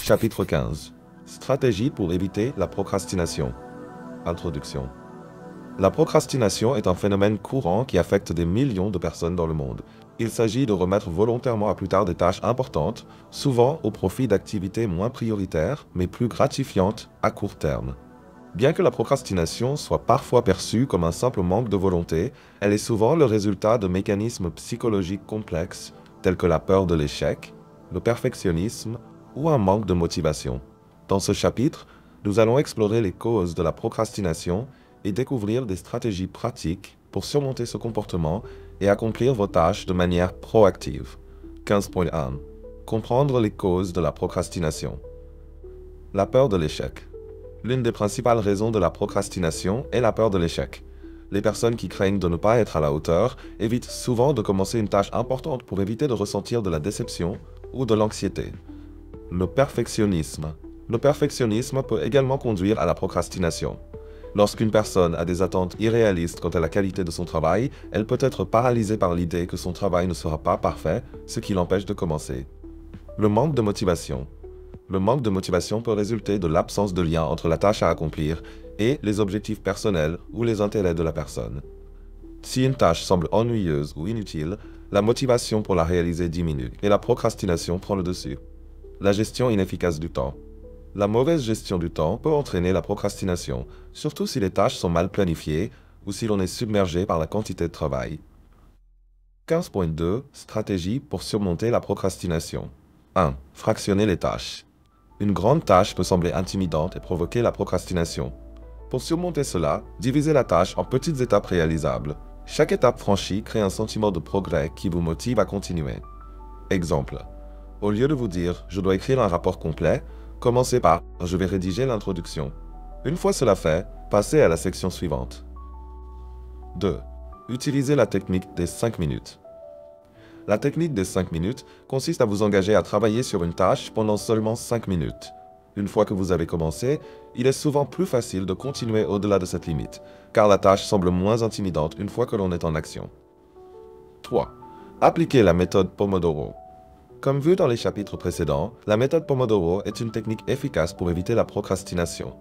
Chapitre 15. Stratégie pour éviter la procrastination. Introduction. La procrastination est un phénomène courant qui affecte des millions de personnes dans le monde. Il s'agit de remettre volontairement à plus tard des tâches importantes, souvent au profit d'activités moins prioritaires, mais plus gratifiantes à court terme. Bien que la procrastination soit parfois perçue comme un simple manque de volonté, elle est souvent le résultat de mécanismes psychologiques complexes tels que la peur de l'échec, le perfectionnisme ou un manque de motivation. Dans ce chapitre, nous allons explorer les causes de la procrastination et découvrir des stratégies pratiques pour surmonter ce comportement et accomplir vos tâches de manière proactive. 15.1. Comprendre les causes de la procrastination. La peur de l'échec. L'une des principales raisons de la procrastination est la peur de l'échec. Les personnes qui craignent de ne pas être à la hauteur évitent souvent de commencer une tâche importante pour éviter de ressentir de la déception ou de l'anxiété. Le perfectionnisme. Le perfectionnisme peut également conduire à la procrastination. Lorsqu'une personne a des attentes irréalistes quant à la qualité de son travail, elle peut être paralysée par l'idée que son travail ne sera pas parfait, ce qui l'empêche de commencer. Le manque de motivation. Le manque de motivation peut résulter de l'absence de lien entre la tâche à accomplir et les objectifs personnels ou les intérêts de la personne. Si une tâche semble ennuyeuse ou inutile, la motivation pour la réaliser diminue et la procrastination prend le dessus. La gestion inefficace du temps. La mauvaise gestion du temps peut entraîner la procrastination, surtout si les tâches sont mal planifiées ou si l'on est submergé par la quantité de travail. 15.2. Stratégie pour surmonter la procrastination. 1. Fractionner les tâches. Une grande tâche peut sembler intimidante et provoquer la procrastination. Pour surmonter cela, divisez la tâche en petites étapes réalisables. Chaque étape franchie crée un sentiment de progrès qui vous motive à continuer. Exemple. Au lieu de vous dire « je dois écrire un rapport complet », commencez par « je vais rédiger l'introduction ». Une fois cela fait, passez à la section suivante. 2. Utilisez la technique des 5 minutes. La technique des 5 minutes consiste à vous engager à travailler sur une tâche pendant seulement 5 minutes. Une fois que vous avez commencé, il est souvent plus facile de continuer au-delà de cette limite, car la tâche semble moins intimidante une fois que l'on est en action. 3. Appliquez la méthode Pomodoro. Comme vu dans les chapitres précédents, la méthode Pomodoro est une technique efficace pour éviter la procrastination.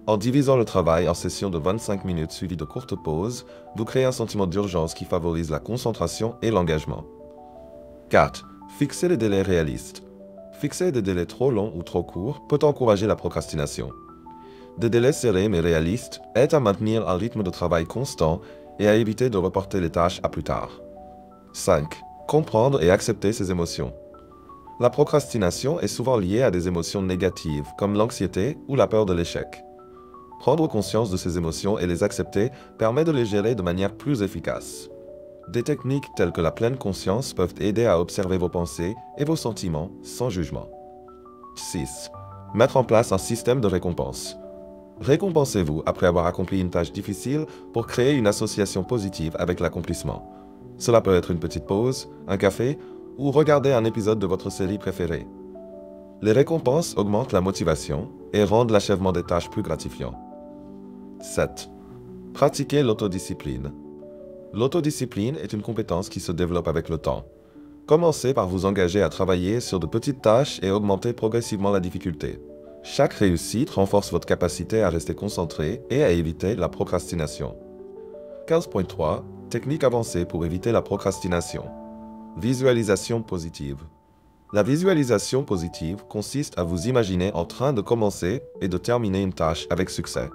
En divisant le travail en sessions de 25 minutes suivies de courtes pauses, vous créez un sentiment d'urgence qui favorise la concentration et l'engagement. 4. Fixez les délais réalistes. Fixer des délais trop longs ou trop courts peut encourager la procrastination. Des délais serrés mais réalistes aident à maintenir un rythme de travail constant et à éviter de reporter les tâches à plus tard. 5. Comprendre et accepter ses émotions. La procrastination est souvent liée à des émotions négatives, comme l'anxiété ou la peur de l'échec. Prendre conscience de ces émotions et les accepter permet de les gérer de manière plus efficace. Des techniques telles que la pleine conscience peuvent aider à observer vos pensées et vos sentiments sans jugement. 6. Mettre en place un système de récompense. Récompensez-vous après avoir accompli une tâche difficile pour créer une association positive avec l'accomplissement. Cela peut être une petite pause, un café ou regarder un épisode de votre série préférée. Les récompenses augmentent la motivation et rendent l'achèvement des tâches plus gratifiant. 7. Pratiquez l'autodiscipline. L'autodiscipline est une compétence qui se développe avec le temps. Commencez par vous engager à travailler sur de petites tâches et augmenter progressivement la difficulté. Chaque réussite renforce votre capacité à rester concentré et à éviter la procrastination. 15.3. Technique avancée pour éviter la procrastination. Visualisation positive. La visualisation positive consiste à vous imaginer en train de commencer et de terminer une tâche avec succès.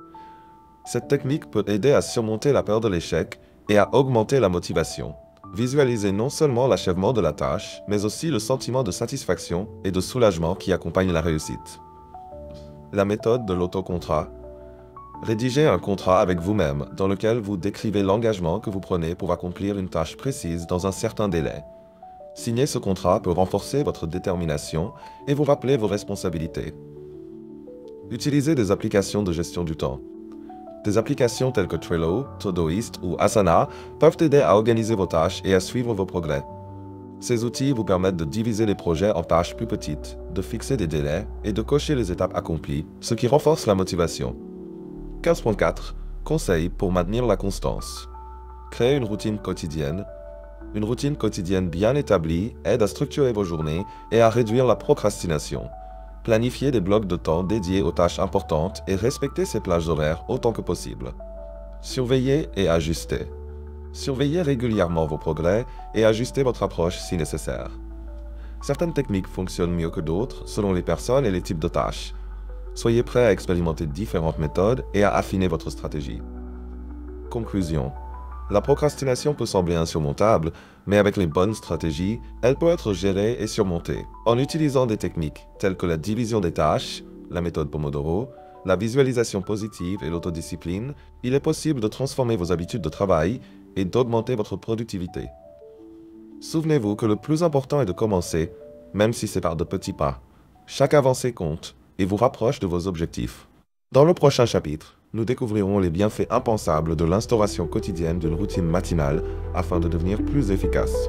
Cette technique peut aider à surmonter la peur de l'échec et à augmenter la motivation. Visualisez non seulement l'achèvement de la tâche, mais aussi le sentiment de satisfaction et de soulagement qui accompagne la réussite. La méthode de l'autocontrat. Rédigez un contrat avec vous-même dans lequel vous décrivez l'engagement que vous prenez pour accomplir une tâche précise dans un certain délai. Signer ce contrat peut renforcer votre détermination et vous rappeler vos responsabilités. Utilisez des applications de gestion du temps. Des applications telles que Trello, Todoist ou Asana peuvent aider à organiser vos tâches et à suivre vos progrès. Ces outils vous permettent de diviser les projets en tâches plus petites, de fixer des délais et de cocher les étapes accomplies, ce qui renforce la motivation. 15.4. Conseils pour maintenir la constance. Créez une routine quotidienne. Une routine quotidienne bien établie aide à structurer vos journées et à réduire la procrastination. Planifiez des blocs de temps dédiés aux tâches importantes et respectez ces plages horaires autant que possible. Surveillez et ajustez. Surveillez régulièrement vos progrès et ajustez votre approche si nécessaire. Certaines techniques fonctionnent mieux que d'autres selon les personnes et les types de tâches. Soyez prêt à expérimenter différentes méthodes et à affiner votre stratégie. Conclusion. La procrastination peut sembler insurmontable, mais avec les bonnes stratégies, elle peut être gérée et surmontée. En utilisant des techniques telles que la division des tâches, la méthode Pomodoro, la visualisation positive et l'autodiscipline, il est possible de transformer vos habitudes de travail et d'augmenter votre productivité. Souvenez-vous que le plus important est de commencer, même si c'est par de petits pas. Chaque avancée compte et vous rapproche de vos objectifs. Dans le prochain chapitre, nous découvrirons les bienfaits impensables de l'instauration quotidienne d'une routine matinale afin de devenir plus efficace.